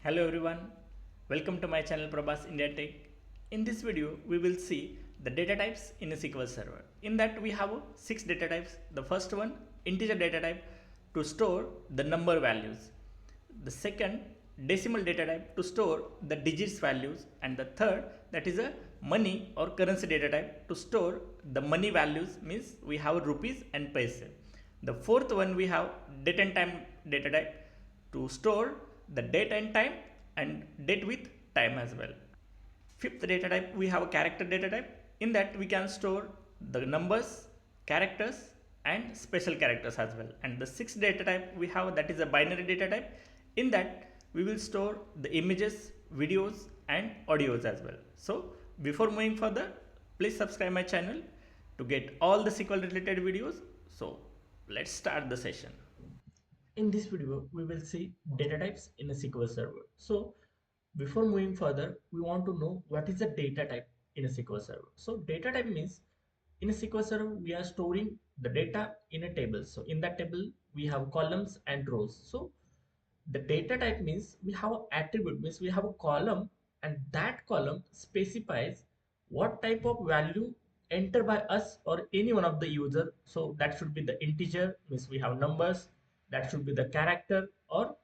Hello everyone, welcome to my channel Prabhas India Tech. In this video, we will see the data types in a SQL Server. In that we have 6 data types. The first one, integer data type to store the number values. The second, decimal data type to store the digits values. And the third, that is a money or currency data type to store the money values, means we have rupees and paise. The fourth one, we have date and time data type to store the date and time and date with time as well. Fifth data type, we have a character data type. In that we can store the numbers, characters and special characters as well. And the sixth data type we have, that is a binary data type. In that we will store the images, videos and audios as well. So before moving further, please subscribe my channel to get all the SQL related videos. So let's start the session. In this video, we will see data types in a SQL Server. So before moving further, we want to know what is a data type in a SQL Server. So data type means in a SQL Server, we are storing the data in a table. So in that table, we have columns and rows. So the data type means we have an attribute, means we have a column, and that column specifies what type of value entered by us or any one of the user. So that should be the integer, means we have numbers, that should be the character or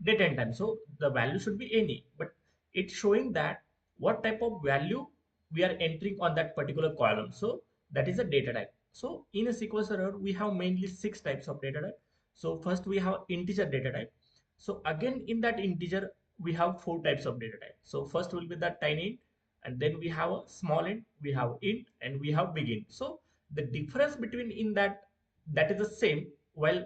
date and time. So the value should be any, but it's showing that what type of value we are entering on that particular column. So that is a data type. So in a SQL Server, we have mainly 6 types of data type. So first we have integer data type. So again in that integer we have 4 types of data type. So first will be the tiny int, and then we have a small int, we have int, and we have big int. So the difference between in that is the same, while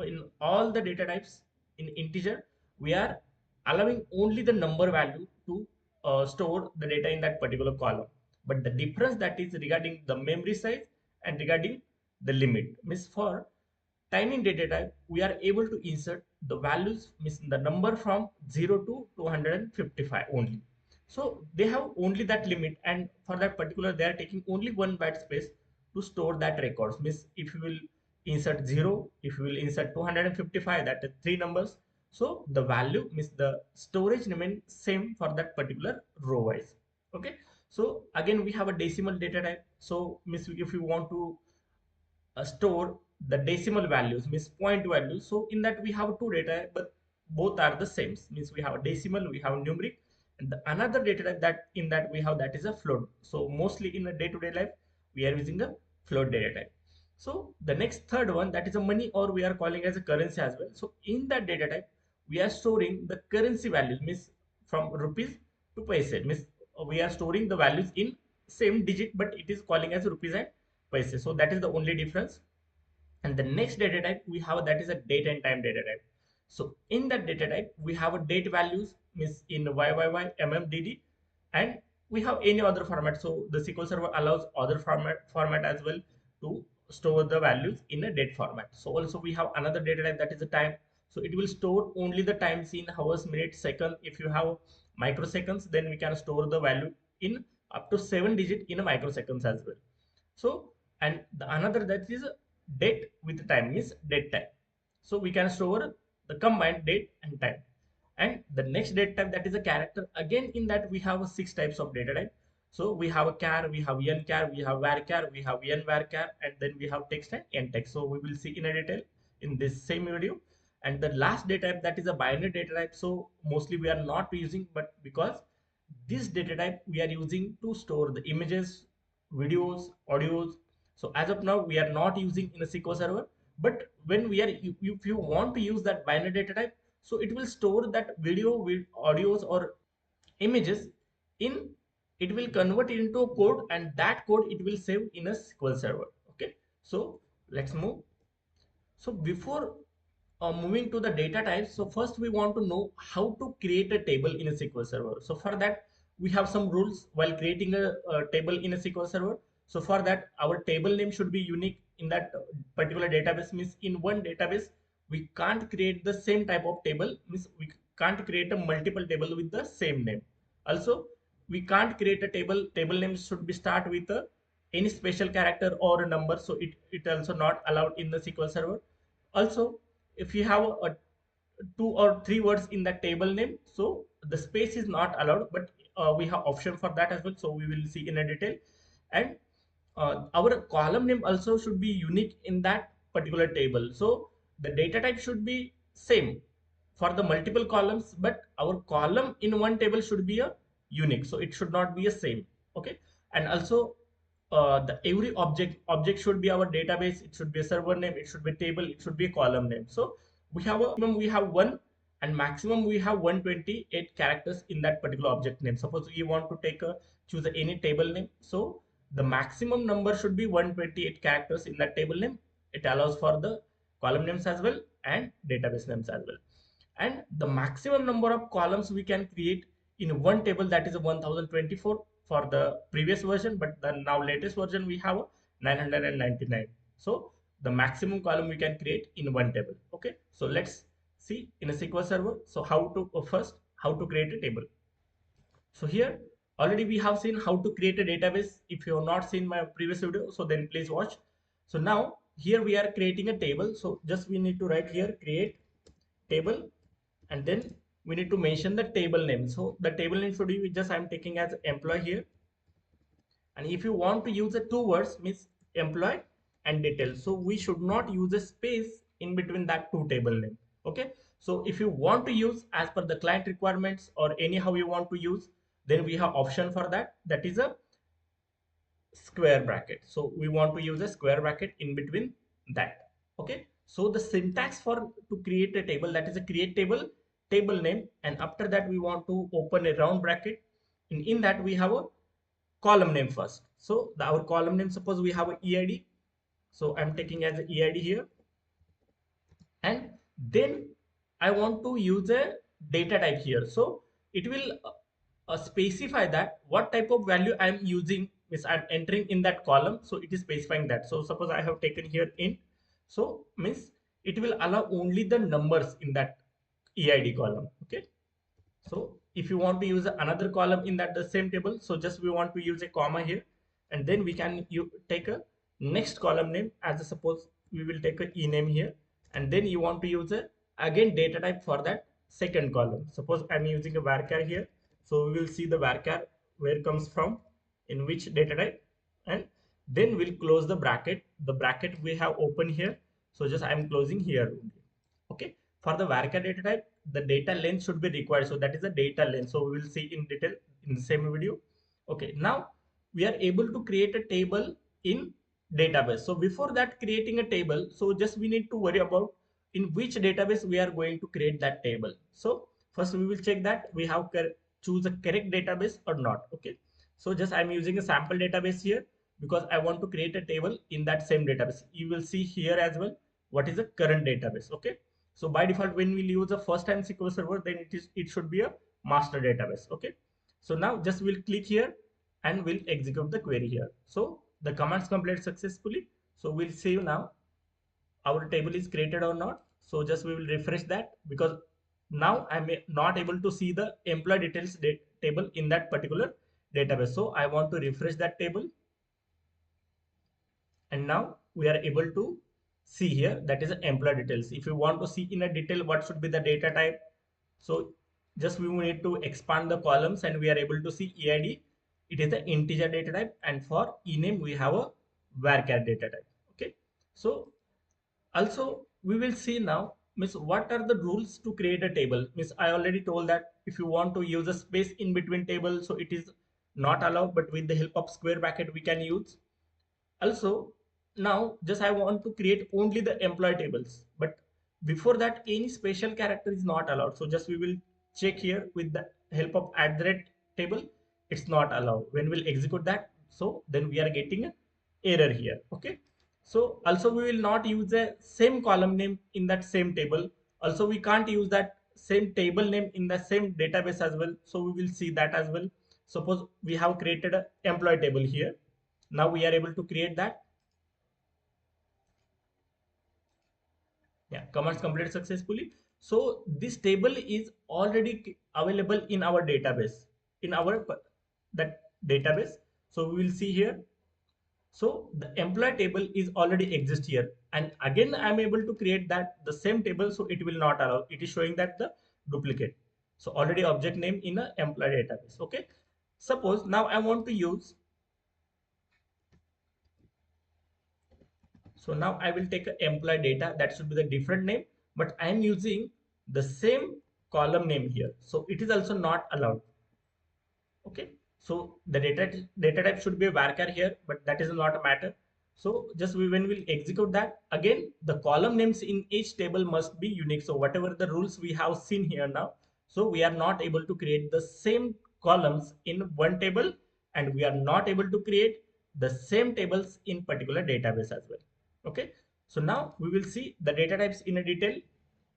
in all the data types in integer we are allowing only the number value to store the data in that particular column, but the difference that is regarding the memory size and regarding the limit. Means for tiny data type we are able to insert the values, means the number from 0 to 255 only. So they have only that limit, and for that particular they are taking only 1 byte space to store that records. Means if you will insert 0, if you will insert 255, that is 3 numbers. So the value, means the storage remain same for that particular row wise. Okay, so again we have a decimal data type. So means if you want to store the decimal values, means point values. So in that we have two data, but both are the same. Means we have decimal, we have numeric, and the another data type that in that we have, that is a float. So mostly in the day-to-day life we are using the float data type. So the next third one, that is a money, or we are calling as a currency as well. So in that data type we are storing the currency values, means from rupees to paise. Means we are storing the values in same digit, but it is calling as rupees and paise. So that is the only difference. And the next data type we have, that is a date and time data type. So in that data type we have a date values, means in YYY, MMDD, and we have any other format. So the SQL Server allows other format as well to store the values in a date format. So also we have another data type, that is the time. So it will store only the times in hours, minutes, second. If you have microseconds, then we can store the value in up to 7 digit in a microseconds as well. So and the another, that is date with time, means date time. So we can store the combined date and time. And the next date type, that is a character. Again in that we have 6 types of data type. So we have a char, we have nchar, we have varchar, we have nvarchar, and then we have text and ntext. So we will see in a detail in this same video. And the last data type, that is a binary data type. So mostly we are not using, but because this data type we are using to store the images, videos, audios. So as of now we are not using in a SQL Server, but when we are, if you want to use that binary data type, so it will store that video with audios or images in, it will convert it into a code, and that code it will save in a SQL Server. Okay, so let's move. So before moving to the data types, so first we want to know how to create a table in a SQL Server. So for that we have some rules while creating a table in a SQL Server. So for that our table name should be unique in that particular database. Means in one database we can't create the same type of table, means we can't create a multiple table with the same name. Also we can't create a table name should be start with any special character or a number. So it also not allowed in the SQL Server. Also if you have a two or three words in the table name, so the space is not allowed, but we have option for that as well, so we will see in a detail. And our column name also should be unique in that particular table, so the data type should be same for the multiple columns, but our column in one table should be a unique, so it should not be a same. Okay. And also the every object should be our database, it should be a server name, it should be table, it should be a column name. So we have one, and maximum we have 128 characters in that particular object name. Suppose you want to take a choose any table name, so the maximum number should be 128 characters in that table name. It allows for the column names as well and database names as well. And the maximum number of columns we can create in one table, that is 1024 for the previous version, but the now latest version we have 999. So the maximum column we can create in one table. Okay, so let's see in a SQL Server. So how to first how to create a table. So here already we have seen how to create a database. If you have not seen my previous video, so then please watch. So now here we are creating a table, so just we need to write here create table, and then we need to mention the table name. So the table name should be just I'm taking as employee here, and if you want to use the two words means employee and detail, so we should not use a space in between that two table name. Okay, so if you want to use as per the client requirements or anyhow you want to use, then we have option for that, that is a square bracket. So we want to use a square bracket in between that. Okay, so the syntax for to create a table, that is a create table, table name, and after that we want to open a round bracket, and in that we have a column name first. So our column name, suppose we have a eid, so I'm taking as a eid here, and then I want to use a data type here. So it will specify that what type of value I'm using, means I'm entering in that column, so it is specifying that. So suppose I have taken here int, so means it will allow only the numbers in that eid column. Okay, so if you want to use another column in that the same table, so just we want to use a comma here, and then we can you take a next column name as a, suppose we will take a e name here, and then you want to use a again data type for that second column. Suppose I'm using a varchar here, so we will see the varchar where comes from, in which data type, and then we'll close the bracket. The bracket we have open here, so just I'm closing here only. Okay, for the varchar data type, the data length should be required, so that is the data length, so we will see in detail in the same video. Okay, now we are able to create a table in database. So before that creating a table, so just we need to worry about in which database we are going to create that table. So first we will check that we have choose a correct database or not. Okay, so just I'm using a sample database here because I want to create a table in that same database. You will see here as well what is the current database. Okay, so by default, when we'll use a first time SQL Server, then it should be a master database. Okay. So now just we'll click here and we'll execute the query here. So the commands completed successfully. So we'll save now. Our table is created or not. So just we will refresh that, because now I'm not able to see the employee details table in that particular database. So I want to refresh that table, and now we are able to see here that is employee details. If you want to see in a detail what should be the data type, so just we need to expand the columns, and we are able to see eid, it is the integer data type, and for ename we have a varchar data type. Okay, so also we will see now means what are the rules to create a table. Means I already told that if you want to use a space in between table, so it is not allowed, but with the help of square bracket we can use. Also now just I want to create only the employee tables, but before that any special character is not allowed. So just we will check here with the help of table, it's not allowed. When we'll execute that, so then we are getting an error here. Okay, so also we will not use the same column name in that same table. Also we can't use that same table name in the same database as well, so we will see that as well. Suppose we have created an employee table here, now we are able to create that. Yeah, commands completed successfully. So this table is already available in our database, in our that database. So we will see here. So the employee table is already exist here, and again I'm able to create that the same table, so it will not allow. It is showing that the duplicate. So already object name in a employee database. Okay. Suppose now I want to use. So now I will take a employee data, that should be the different name, but I am using the same column name here. So it is also not allowed. Okay. So the data type should be a varchar here, but that is not a matter. So just when we'll execute that, again the column names in each table must be unique. So whatever the rules we have seen here now, so we are not able to create the same columns in one table, and we are not able to create the same tables in particular database as well. Okay. So now we will see the data types in a detail.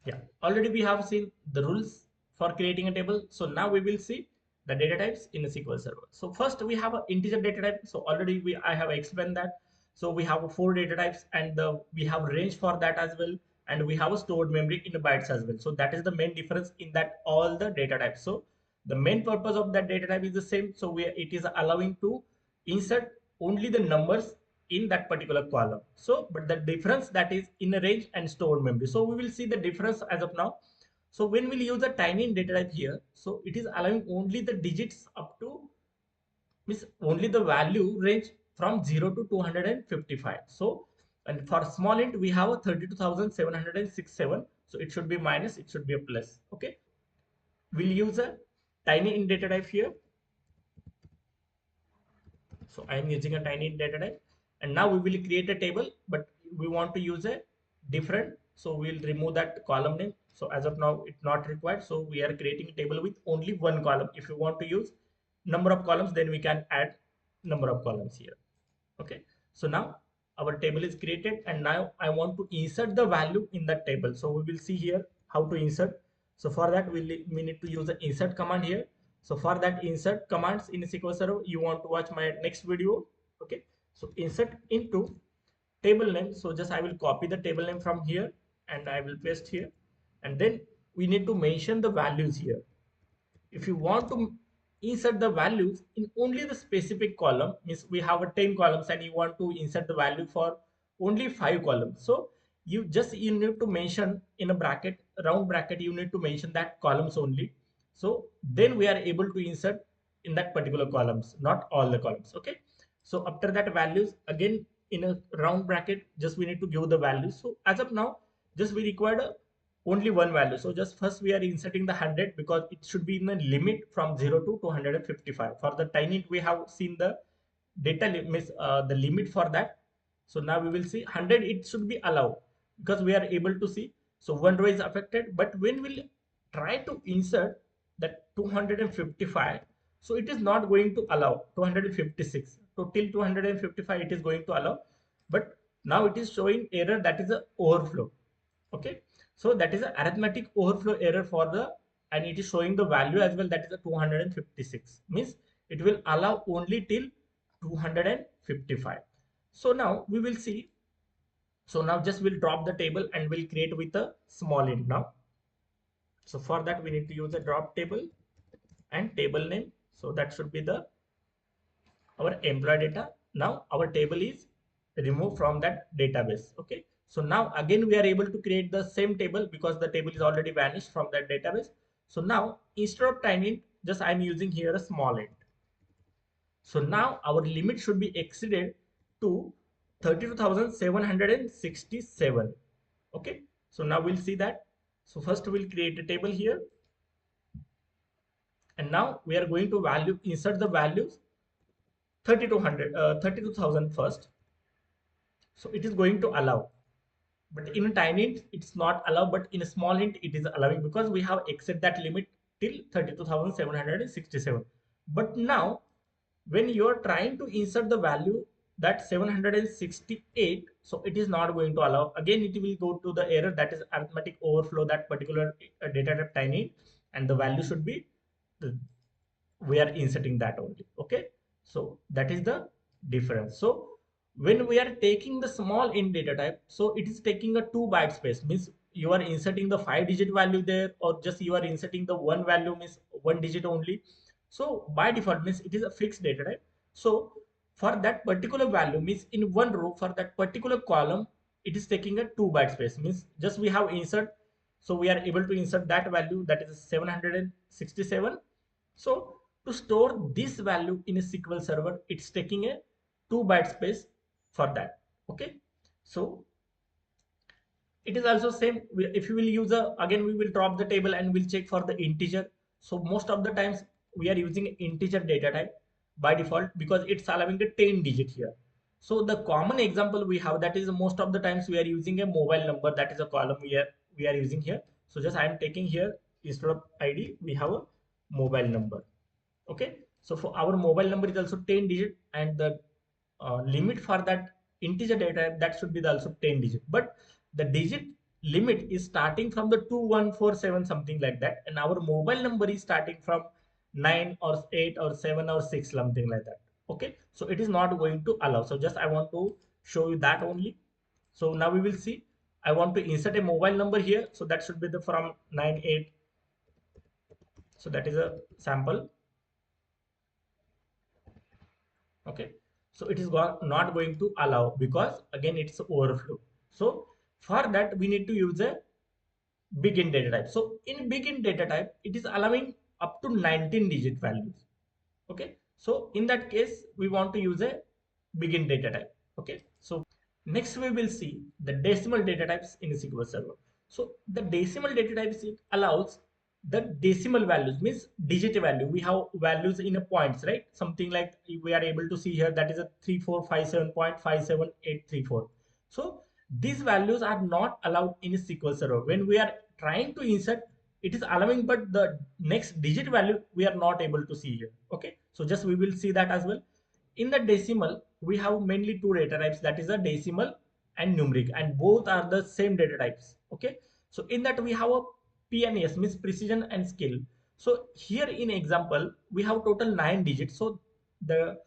Yeah, already we have seen the rules for creating a table. So now we will see the data types in a SQL Server. So first we have an integer data type. So already I have explained that. So we have four data types, and we have range for that as well, and we have a stored memory in bytes as well. So that is the main difference in that all the data types. So the main purpose of that data type is the same. So it is allowing to insert only the numbers in that particular column. So but the difference that is in a range and stored memory. So we will see the difference as of now. So when we'll use a tiny data type here, so it is allowing only the digits up to, means only the value range from 0 to 255. So and for small int we have a 32,767. So it should be minus, it should be a plus. Okay. We'll use a tiny int data type here. So I am using a tiny data type, and now we will create a table, but we want to use a different. So we'll remove that column name. So as of now, it's not required. So we are creating a table with only one column. If you want to use number of columns, then we can add number of columns here. Okay. So now our table is created, and now I want to insert the value in that table. So we will see here how to insert. So for that, we need to use the insert command here. So for that insert commands in SQL Server, you want to watch my next video. Okay. So insert into table name. So just I will copy the table name from here, and I will paste here. And then we need to mention the values here. If you want to insert the values in only the specific column, means we have a 10 columns and you want to insert the value for only 5 columns, so you need to mention in a bracket, round bracket, you need to mention that columns only. So then we are able to insert in that particular columns, not all the columns. Okay. So after that values, again in a round bracket, just we need to give the values. So as of now, just we required only one value. So just first we are inserting the 100, because it should be in the limit from 0 to 255. For the tiny we have seen the data limit, the limit for that. So now we will see 100, it should be allowed, because we are able to see. So one row is affected, but when we'll try to insert that 255, so it is not going to allow 256. So till 255 it is going to allow, but now it is showing error, that is a overflow. Okay. So that is an arithmetic overflow error for the, and it is showing the value as well, that is a 256, means it will allow only till 255. So now we will see. So now just we'll drop the table and we'll create with a small int now. So for that we need to use a drop table and table name. So that should be the our employee data. Now our table is removed from that database. Okay. So now again we are able to create the same table, because the table is already vanished from that database. So now instead of tiny int, just I'm using here a small int. So now our limit should be exceeded to 32,767. Okay. So now we'll see that. So first we'll create a table here, and now we are going to insert the values 32,000 first. So it is going to allow, but in a tiny int it's not allowed, but in a small int it is allowing, because we have exceeded that limit till 32,767. But now when you are trying to insert the value that 768, so it is not going to allow. Again it will go to the error, that is arithmetic overflow, that particular data type tiny, and the value should be we are inserting that only. Okay. So that is the difference. So when we are taking the small int data type, so it is taking a 2 byte space, means you are inserting the 5-digit value there, or just you are inserting the one value, means one digit only. So by default, means it is a fixed data type. So for that particular value, means in one row for that particular column, it is taking a 2 byte space, means just we have insert, so we are able to insert that value, that is 767. So to store this value in a SQL server, it's taking a 2 byte space for that. Okay, so it is also same. If you will use a, again we will drop the table and we'll check for the integer. So most of the times we are using integer data type by default because it's allowing the 10 digit here. So the common example we have, that is most of the times we are using a mobile number, that is a column we are using here. So just I am taking here, instead of id we have a mobile number. Okay, so for our mobile number is also 10 digit, and the limit for that integer data type, that should be the also 10 digit, but the digit limit is starting from the 2147 something like that, and our mobile number is starting from 9 or 8 or 7 or 6 something like that. Okay, so it is not going to allow. So just I want to show you that only. So now we will see, I want to insert a mobile number here, so that should be the from 98. So that is a sample. Okay, so it is not going to allow because again it's overflow. So for that we need to use a begin data type. So in begin data type, it is allowing up to 19 digit values. Okay, so in that case we want to use a begin data type. Okay, so next we will see the decimal data types in a SQL Server. So the decimal data types, it allows the decimal values, means digit value. We have values in a points, right? Something like we are able to see here, that is a 3457.57834. So these values are not allowed in a SQL Server. When we are trying to insert, it is allowing, but the next digit value we are not able to see here. Okay, so just we will see that as well. In the decimal, we have mainly two data types, that is a decimal and numeric, and both are the same data types. Okay, so in that we have a PNS, means precision and scale. So here in example we have total 9 digits. So the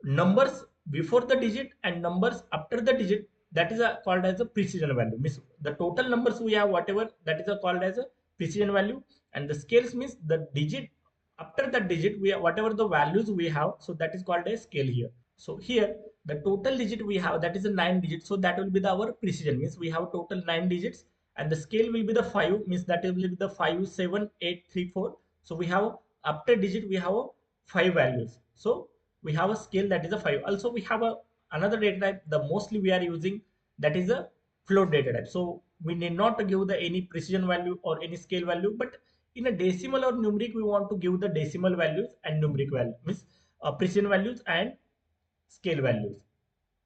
numbers before the digit and numbers after the digit, that is called as a precision value, means the total numbers we have whatever, that is called as a precision value. And the scales means the digit after that digit, we have whatever the values we have, so that is called a scale here. So here the total digit we have, that is a 9 digit, so that will be our precision, means we have total 9 digits, and the scale will be the 5, means that will be the 57834. So we have after digit we have 5 values, so we have a scale, that is a 5. Also we have another data type, the mostly we are using, that is a float data type. So we need not to give the any precision value or any scale value, but in a decimal or numeric we want to give the decimal values and numeric value, means precision values and scale values.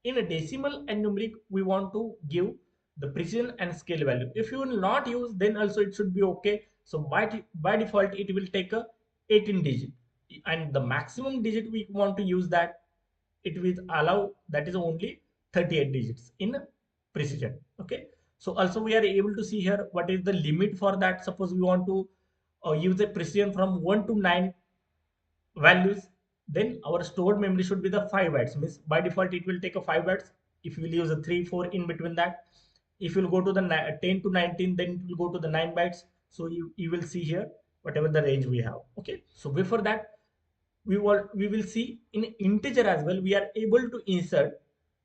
In a decimal and numeric we want to give the precision and scale value. If you will not use, then also it should be okay. So by default it will take a 18 digit, and the maximum digit we want to use, that it will allow, that is only 38 digits in precision. Okay, so also we are able to see here what is the limit for that. Suppose we want to use a precision from 1 to 9 values, then our stored memory should be the 5 bytes, means by default it will take a 5 bytes. If you will use a 3 4 in between that, if you will go to the 10 to 19, then it will go to the 9 bytes. So you will see here whatever the range we have. Okay, so before that we will see in integer as well, we are able to insert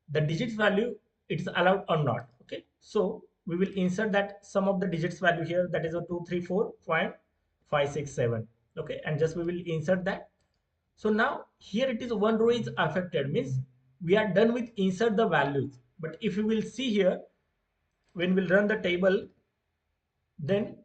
the digits value, it's allowed or not. Okay, so we will insert that some of the digits value here, that is a 234.567. Okay, and just we will insert that. So now here it is one row is affected, means we are done with insert the values. But if you will see here, when we'll run the table, then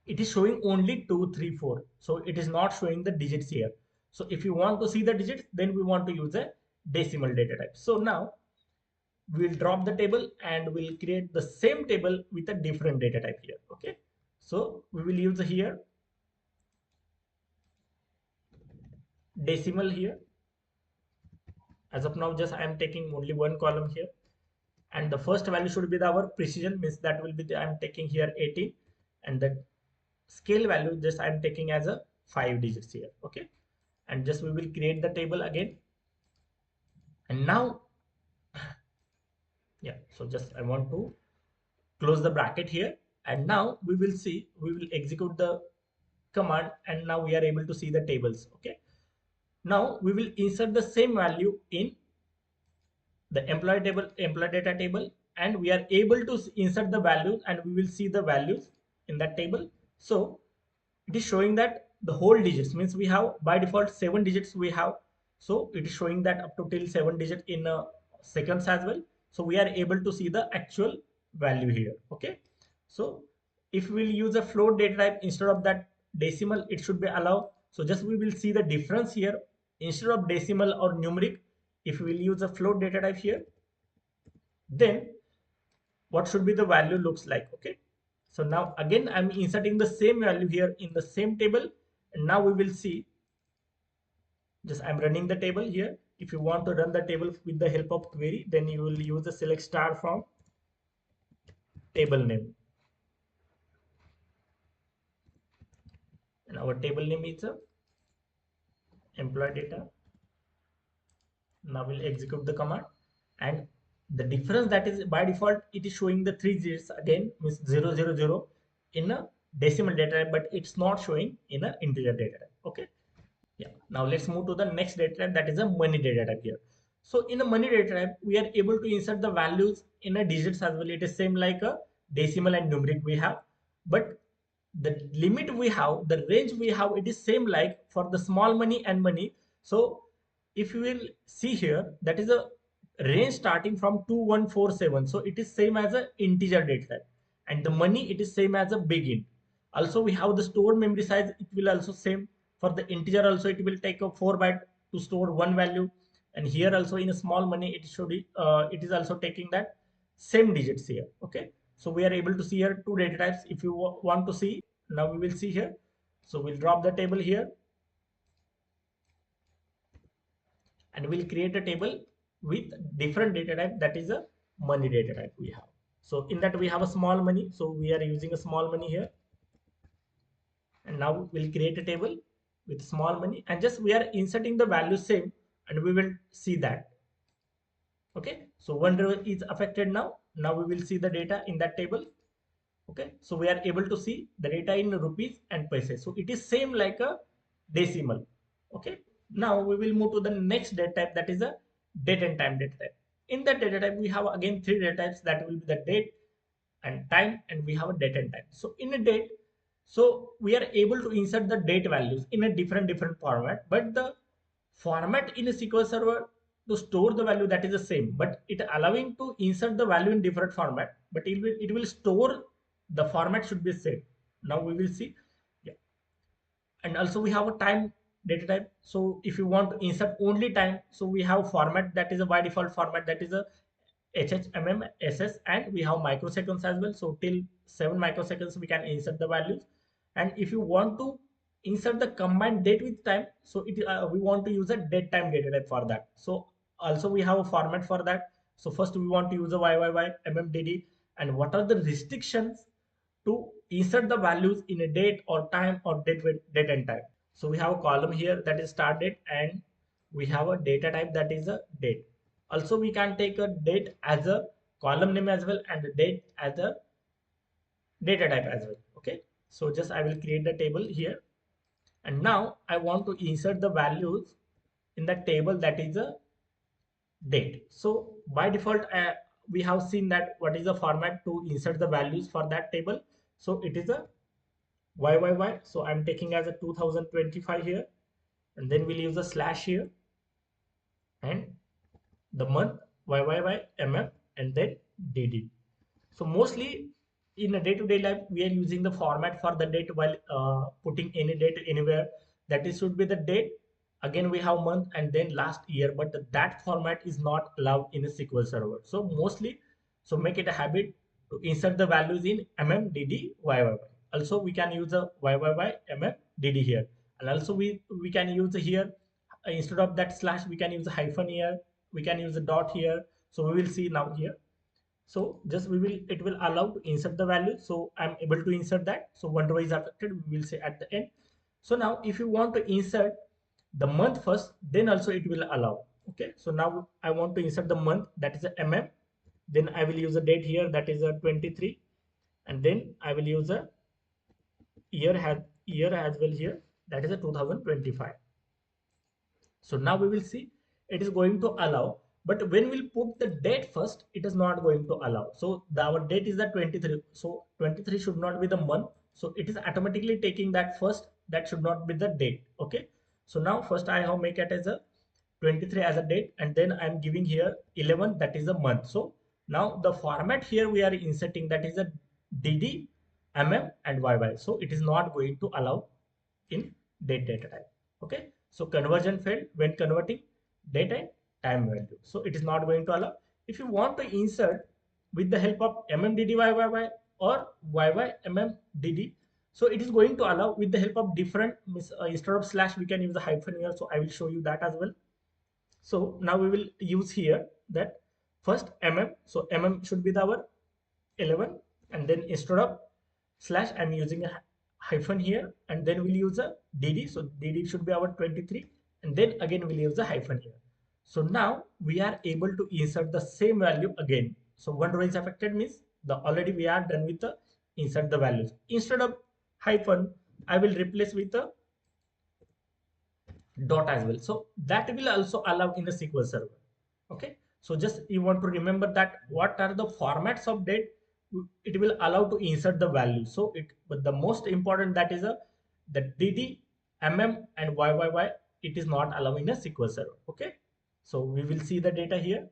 it is showing only 234. So it is not showing the digits here. So if you want to see the digits, then we want to use a decimal data type. So now we'll drop the table and we'll create the same table with a different data type here. Okay, so we will use here decimal here. As of now, just I am taking only one column here, and the first value should be our precision, means that will be the, I'm taking here 18, and the scale value just I'm taking as a 5 digits here. Okay, and just we will create the table again, and now yeah, so just I want to close the bracket here, and now we will see, we will execute the command, and now we are able to see the tables. Okay, Now we will insert the same value in the employee data table, and we are able to insert the values, and we will see the values in that table. So it is showing that the whole digits means we have by default 7 digits we have. So it is showing that up to till 7 digit in seconds as well. So we are able to see the actual value here. Okay, so if we'll use a float data type instead of that decimal, it should be allowed. So just we will see the difference here. Instead of decimal or numeric, if we will use a float data type here, then what should be the value looks like. Okay, so now again I'm inserting the same value here in the same table, and now we will see, just I'm running the table here. If you want to run the table with the help of query, then you will use the select star from table name, and our table name is employee data. Now we'll execute the command, and the difference that is by default it is showing the 3 digits again, means 000 in a decimal data type, but it's not showing in a integer data type. Okay, yeah, now let's move to the next data type, that is a money data type here. So in a money data type, we are able to insert the values in a digits as well. It is same like a decimal and numeric we have, but the limit we have, the range we have, it is same like for the small money and money. So if you will see here, that is a range starting from 2147. So it is same as a integer data type, and the money it is same as a big int. Also we have the stored memory size, it will also same. For the integer also it will take a 4 byte to store one value, and here also in a small money it should be it is also taking that same digits here. Okay, so we are able to see here two data types. If you want to see, now we will see here. So we'll drop the table here, and we'll create a table with different data type, that is a money data type we have. So in that we have a small money, so we are using a small money here, and now we'll create a table with small money, and just we are inserting the value same, and we will see that. Okay, so one row is affected. Now we will see the data in that table. Okay, so we are able to see the data in rupees and paise, so it is same like a decimal. Okay, now we will move to the next data type, that is a date and time data type. In that data type we have again three data types, that will be the date and time, and we have a date and time. So in a date, so we are able to insert the date values in a different format, but the format in a SQL Server to store the value, that is the same, but it allowing to insert the value in different format, but it will store the format should be same. Now we will see. Yeah, and also we have a time data type. So if you want to insert only time, so we have format, that is a by default format, that is a HHMM SS, and we have microseconds as well. So till 7 microseconds we can insert the values. And if you want to insert the combined date with time, so we want to use a date time data type for that. So also we have a format for that. So first we want to use a YYY and what are the restrictions to insert the values in a date or time or date and time. So we have a column here, that is start date, and we have a data type, that is a date. Also we can take a date as a column name as well, and the date as a data type as well. Okay, so just I will create the table here, and now I want to insert the values in the table, that is a date. So by default we have seen that what is the format to insert the values for that table. So it is a YYY, so I'm taking as a 2025 here, and then we'll use a slash here, and the month YYYMM, and then DD. So mostly in a day-to-day life, we are using the format for the date while putting any date anywhere. That is should be the date. Again, we have month and then last year, but that format is not allowed in a SQL Server. So mostly, so make it a habit to insert the values in YYY. Also, we can use a YYY here, and also we can use here instead of that slash, we can use a hyphen here. We can use a dot here. So we will see now here. So just it will allow to insert the value. So I'm able to insert that. So one row is affected, we will say at the end. So now if you want to insert the month first, then also it will allow. Okay, so now I want to insert the month, that is a mm, then I will use a date here, that is a 23, and then I will use a year as well here, that is a 2025. So now we will see it is going to allow, but when we'll put the date first, it is not going to allow. So our date is the 23, so 23 should not be the month, so it is automatically taking that first, that should not be the date. Okay, so now first I have make it as a 23 as a date, and then I'm giving here 11, that is a month. So now the format here we are inserting, that is a dd, mm and yy, so it is not going to allow in data type. Okay, so conversion failed when converting date and time value, so it is not going to allow. If you want to insert with the help of mmddyy or yymmdd, so it is going to allow with the help of different instead of slash we can use the hyphen here, so I will show you that as well. So now we will use here that first so should be our 11, and then instead of slash I'm using a hyphen here, and then we'll use a dd, so dd should be our 23, and then again we'll use a hyphen here. So now we are able to insert the same value again. So one row is affected means the already we are done with the insert the values. Instead of hyphen I will replace with a dot as well, so that will also allow in the SQL Server. Okay, so just you want to remember that what are the formats of date, it will allow to insert the value. So it, but the most important that is a the dd, and yyy, it is not allowing a SQL Server. Okay, so we will see the data here.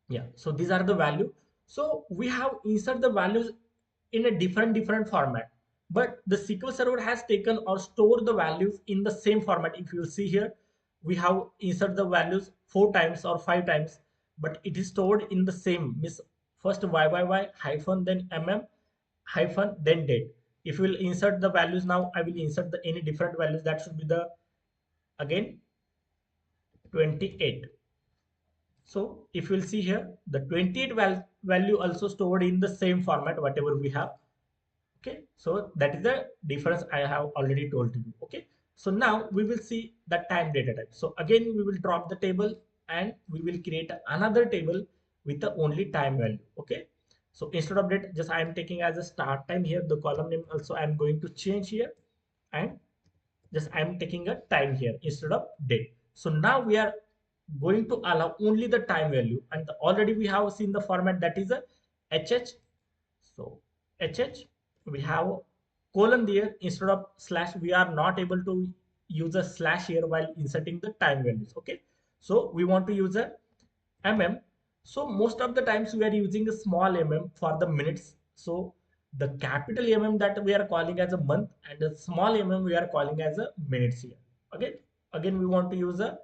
Yeah, so these are the value. So we have insert the values in a different format, but the SQL Server has taken or stored the values in the same format. If you see here, we have insert the values 4 times or 5 times, but it is stored in the same, means first yyy hyphen then hyphen then date. If we will insert the values now, I will insert the any different values, that should be the again 28. So if you'll see here, the 28 value also stored in the same format, whatever we have. Okay, so that is the difference I have already told you. Okay, so now we will see the time data type. So again, we will drop the table and we will create another table with the only time value. Okay, so instead of date, just I am taking as a start time here. The column name also I am going to change here, and just I am taking a time here instead of date. So now we are going to allow only the time value, and already we have seen the format, that is a HH. So HH, we have colon there instead of slash. We are not able to use a slash here while inserting the time values. Okay, so we want to use a so most of the times we are using a small for the minutes. So the capital that we are calling as a month, and the small we are calling as a minutes here. Okay, again we want to use a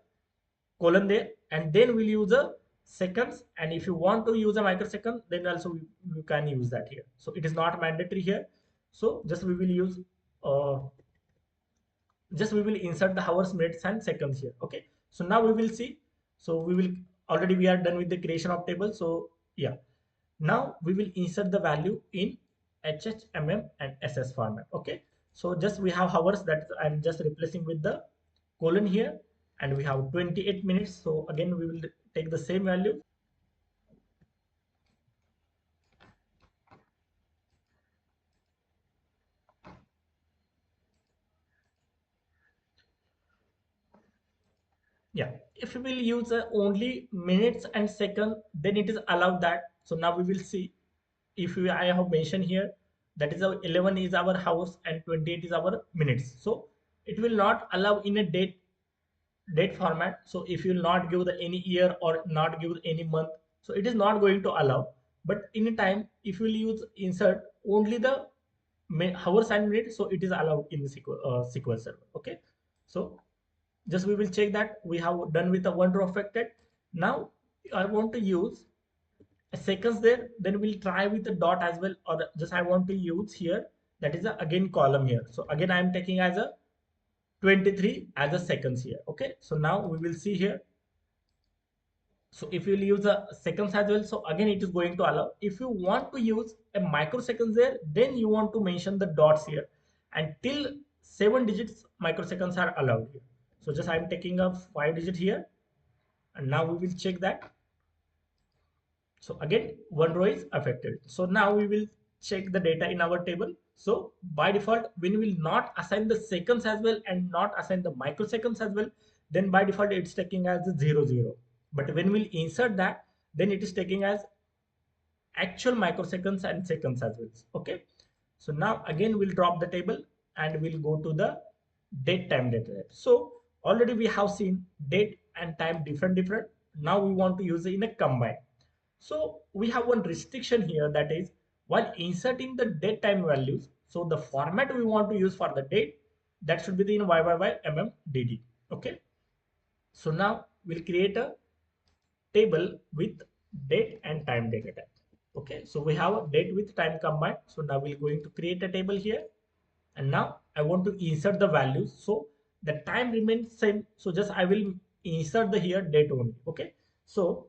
colon there, and then we'll use a seconds, and if you want to use a microsecond, then also you can use that here. So it is not mandatory here. So just we will use uh, just we will insert the hours, minutes and seconds here. Okay, so now we will see. So we will already we are done with the creation of table. So yeah, now we will insert the value in HH, and SS format. Okay, so just we have hours, that I'm just replacing with the colon here, and we have 28 minutes. So again we will take the same value. Yeah, if we will use only minutes and second, then it is allowed that. So now we will see, if we, I have mentioned here, that is our 11 is our hours and 28 is our minutes. So it will not allow in a date format. So if you will not give the any year or not give any month, so it is not going to allow. But in a time, if you will use insert only the hours and minutes, so it is allowed in the SQL Server. Okay, so just we will check that we have done with the one row affected. Now I want to use a seconds there, then we'll try with the dot as well, or just I want to use here, that is a again column here. So again I am taking as a 23 as a seconds here. Okay, so now we will see here. So if you will use a seconds as well, so again it is going to allow. If you want to use a microseconds there, then you want to mention the dots here, and till 7 digits microseconds are allowed here. So just I'm taking a 5 digit here, and now we will check that. So again one row is affected. So now we will check the data in our table. So by default, when we will not assign the seconds as well and not assign the microseconds as well, then by default it's taking as 00. But when we'll insert that, then it is taking as actual microseconds and seconds as well. Okay. So now again we'll drop the table and we'll go to the date time data type. So already we have seen date and time different. Now we want to use it in a combine. So we have one restriction here, that is while inserting the date time values, so the format we want to use for the date, that should be in YYYMMDD. Okay. So now we'll create a table with date and time data type. Okay, so we have a date with time combined. So now we're going to create a table here, and now I want to insert the values. So the time remains same. So just I will insert the here date only. Okay, so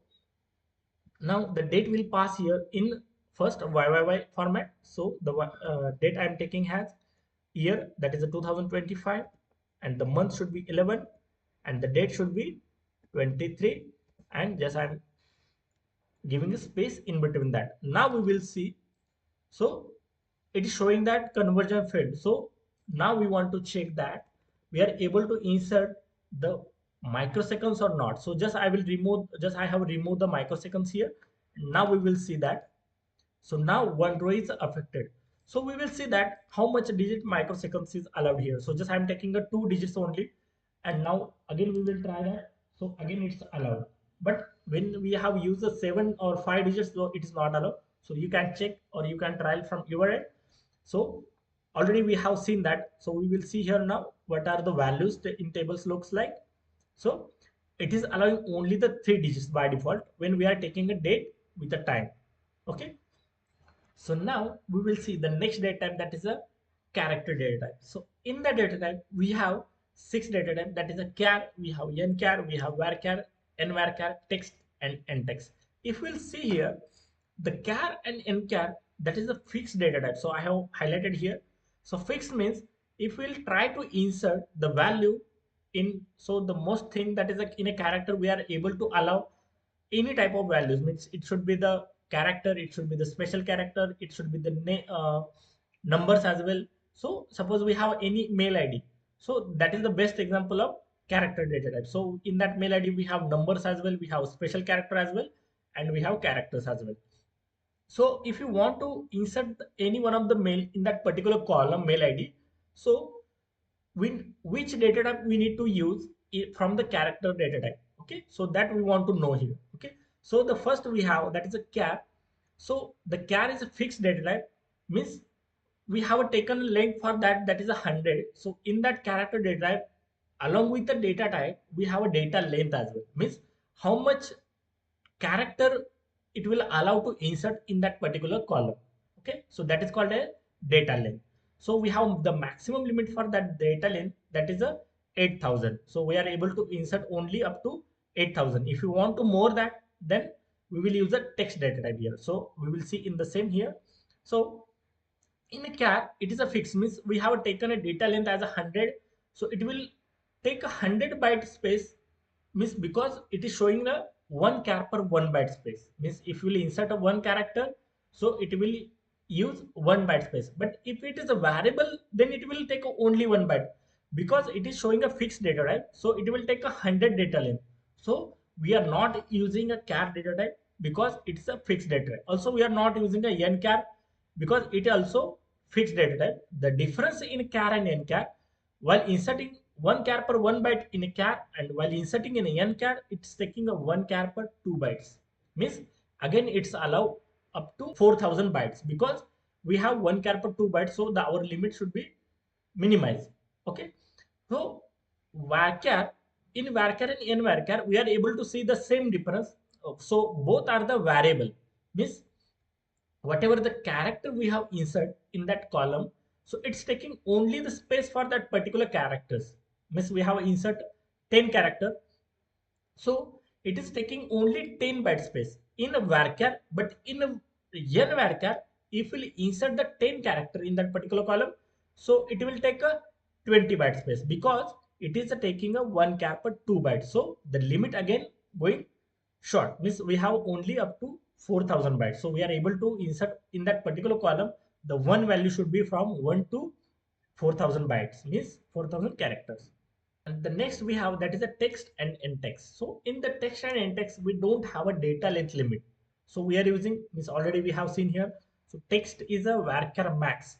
now the date will pass here in first YYY format. So the date I'm taking has year, that is a 2025, and the month should be 11, and the date should be 23, and just I'm giving a space in between that. Now we will see. So it is showing that conversion failed. So now we want to check that we are able to insert the microseconds or not. So just I will remove, just I have removed the microseconds here. Now we will see that. So now one row is affected. So we will see that how much digit microseconds is allowed here. So just I'm taking a 2 digits only. And now again we will try that. So again it's allowed. But when we have used the 7 or 5 digits, though it is not allowed. So you can check or you can try from your end. So already we have seen that. So we will see here now what are the values the in tables looks like. So it is allowing only the 3 digits by default when we are taking a date with a time. Okay. So now we will see the next data type, that is a character data type. So in the data type, we have 6 data type, that is a char, we have nchar, we have varchar, nvarchar, text, and ntext. If we'll see here, the char and nchar, that is a fixed data type. So I have highlighted here. So fixed means if we'll try to insert the value in, so the most thing that is in a character, we are able to allow any type of values, means it should be the character, it should be the special character, it should be the numbers as well. So suppose we have any mail id, so that is the best example of character data type. So in that mail id we have numbers as well, we have special character as well, and we have characters as well. So if you want to insert any one of the mail in that particular column mail id, so which data type we need to use from the character data type. Okay, so that we want to know here. Okay, so the first we have, that is a char. So the char is a fixed data type, means we have taken length for that, that is 100. So in that character data type, along with the data type, we have a data length as well, means how much character it will allow to insert in that particular column. Okay, so that is called a data length. So we have the maximum limit for that data length, that is a 8000. So we are able to insert only up to 8000. If you want to more that, then we will use a text data type here. So we will see in the same here. So in a char it is a fixed, means we have taken a data length as 100. So it will take 100 byte space, means because it is showing the 1 char per 1 byte space, means if you will insert a 1 character, so it will use 1 byte space. But if it is a variable, then it will take only 1 byte, because it is showing a fixed data, right? So it will take 100 data length. So we are not using a char data type because it's a fixed data type. Also we are not using a nchar because it also fixed data type. The difference in char and nchar, while inserting 1 char per 1 byte in a char, and while inserting in a nchar, it's taking a 1 char per 2 bytes. Means again it's allowed up to 4000 bytes, because we have 1 char per 2 bytes, so the our limit should be minimized. Okay, so varchar, in varchar and nvarchar, we are able to see the same difference. So both are the variable, means whatever the character we have insert in that column, so it's taking only the space for that particular characters. Means we have insert 10 character, so it is taking only 10 byte space in a varchar. But in a n varchar, if we insert the 10 character in that particular column, so it will take a 20 byte space, because it is taking a 1 char per 2 bytes. So the limit again going short, means we have only up to 4000 bytes. So we are able to insert in that particular column, the one value should be from 1 to 4000 bytes, means 4000 characters. And the next we have that is a text and in text. So in the text and in text, we don't have a data length limit. So we are using, means already we have seen here. So text is a varchar max,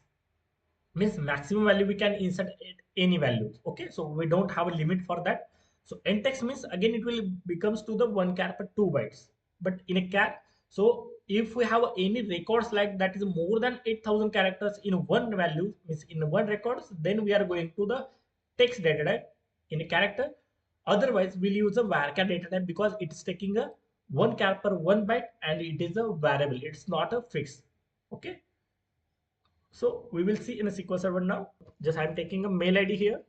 means maximum value we can insert any values. Okay, so we don't have a limit for that. So in text means again it will becomes to the 1 char per 2 bytes, but in a char, so if we have any records like that is more than 8,000 characters in one value, means in one records, then we are going to the text data type in a character. Otherwise we'll use a varchar data type because it's taking a 1 char per 1 byte and it is a variable, it's not a fixed. Okay, so we will see in a SQL Server now. Just I'm taking a mail ID here,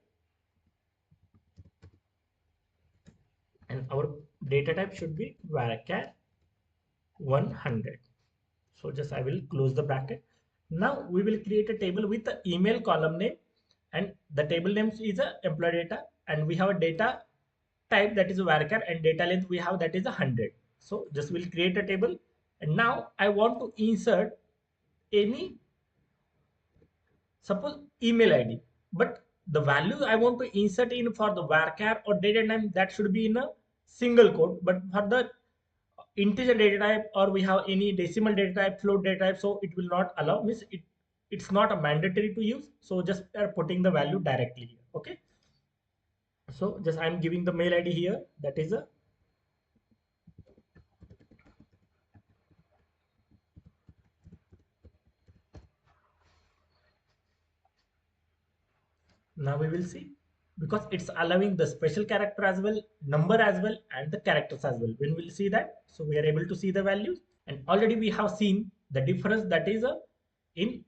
and our data type should be varchar 100. So just I will close the bracket. Now we will create a table with the email column name, and the table name is a employee data, and we have a data type that is varchar, and data length we have that is 100. So just we'll create a table, and now I want to insert any, suppose email ID, but the value I want to insert in for the varchar or data type that should be in a single code, but for the integer data type or we have any decimal data type, float data type, so it will not allow, means it's not a mandatory to use. So just are putting the value directly here. Okay, so just I'm giving the mail ID here, that is a, now we will see, because it's allowing the special character as well, number as well, and the characters as well. When we'll see that, so we are able to see the values, and already we have seen the difference that is in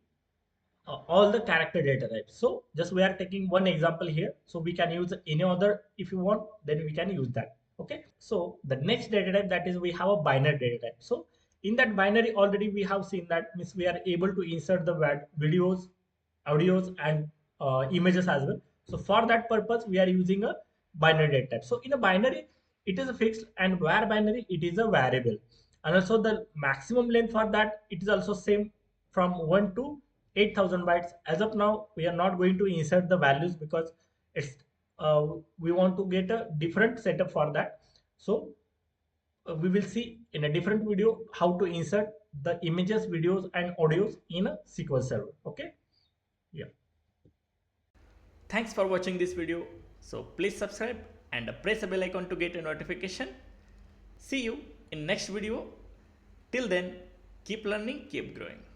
all the character data types. So just we are taking one example here, so we can use any other if you want, then we can use that. Okay, so the next data type, that is we have a binary data type. So in that binary already we have seen that, means we are able to insert the videos, audios, and images as well. So for that purpose we are using a binary data type. So in a binary it is a fixed, and where binary it is a variable, and also the maximum length for that it is also same, from 1 to 8,000 bytes. As of now we are not going to insert the values because it's we want to get a different setup for that. So we will see in a different video how to insert the images, videos, and audios in a SQL Server. Okay, yeah. Thanks for watching this video. So please subscribe and press the bell icon to get a notification. See you in next video. Till then, keep learning, keep growing.